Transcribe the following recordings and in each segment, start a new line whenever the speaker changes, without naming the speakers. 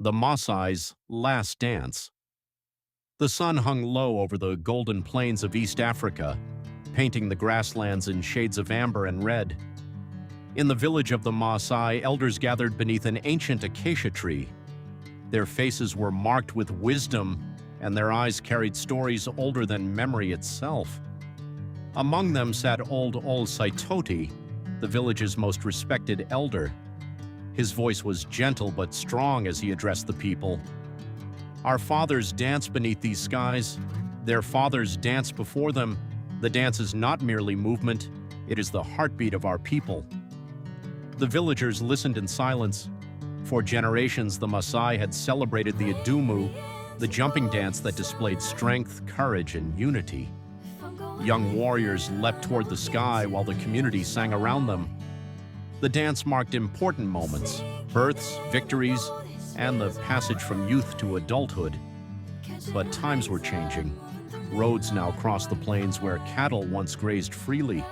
The Maasai's Last Dance. The sun hung low over the golden plains of East Africa, painting the grasslands in shades of amber and red. In the village of the Maasai, elders gathered beneath an ancient acacia tree. Their faces were marked with wisdom, and their eyes carried stories older than memory itself. Among them sat old Ol Saitoti, the village's most respected elder. His voice was gentle but strong as he addressed the people. Our fathers dance beneath these skies. Their fathers danced before them. The dance is not merely movement, it is the heartbeat of our people. The villagers listened in silence. For generations, the Maasai had celebrated the Adumu, the jumping dance that displayed strength, courage, and unity. Young warriors leapt toward the sky while the community sang around them. The dance marked important moments, births, victories, and the passage from youth to adulthood. But times were changing. Roads now crossed the plains where cattle once grazed freely.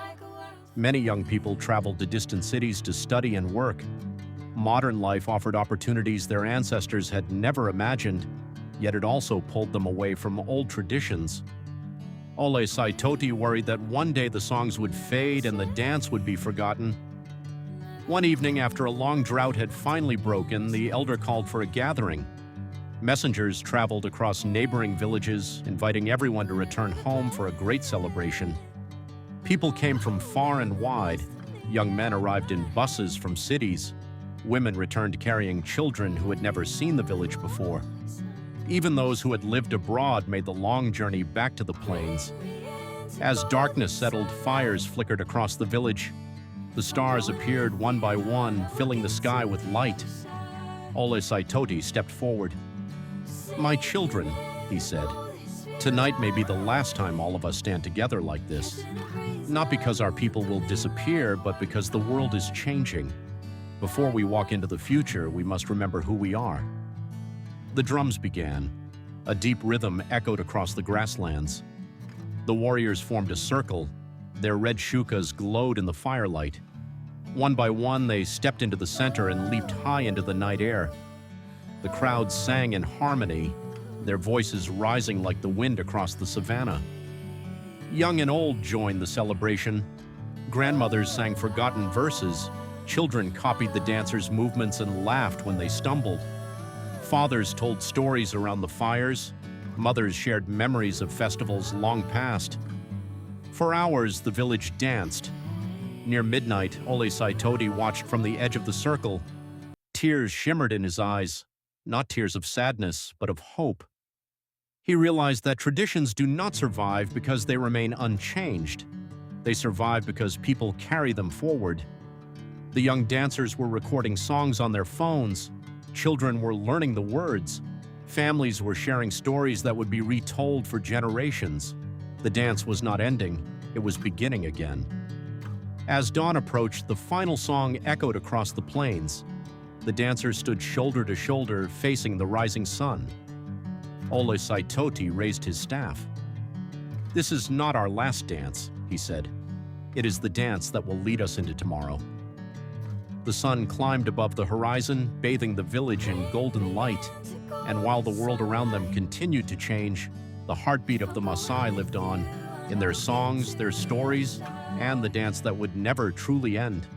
Many young people traveled to distant cities to study and work. Modern life offered opportunities their ancestors had never imagined, yet it also pulled them away from old traditions. Ole Saitoti worried that one day the songs would fade and the dance would be forgotten. One evening, after a long drought had finally broken, the elder called for a gathering. Messengers traveled across neighboring villages, inviting everyone to return home for a great celebration. People came from far and wide. Young men arrived in buses from cities. Women returned carrying children who had never seen the village before. Even those who had lived abroad made the long journey back to the plains. As darkness settled, fires flickered across the village. The stars appeared one by one, filling the sky with light. Ole Saitoti stepped forward. "My children," he said, "tonight may be the last time all of us stand together like this. Not because our people will disappear, but because the world is changing. Before we walk into the future, we must remember who we are." The drums began. A deep rhythm echoed across the grasslands. The warriors formed a circle. Their red shukas glowed in the firelight. One by one, they stepped into the center and leaped high into the night air. The crowd sang in harmony, their voices rising like the wind across the savannah. Young and old joined the celebration. Grandmothers sang forgotten verses. Children copied the dancers' movements and laughed when they stumbled. Fathers told stories around the fires. Mothers shared memories of festivals long past. For hours, the village danced. Near midnight, Ole Saitoti watched from the edge of the circle. Tears shimmered in his eyes, not tears of sadness, but of hope. He realized that traditions do not survive because they remain unchanged. They survive because people carry them forward. The young dancers were recording songs on their phones. Children were learning the words. Families were sharing stories that would be retold for generations. The dance was not ending, it was beginning again. As dawn approached, the final song echoed across the plains. The dancers stood shoulder to shoulder, facing the rising sun. Ole Saitoti raised his staff. "This is not our last dance," he said. "It is the dance that will lead us into tomorrow." The sun climbed above the horizon, bathing the village in golden light. And while the world around them continued to change, the heartbeat of the Maasai lived on, in their songs, their stories, and the dance that would never truly end.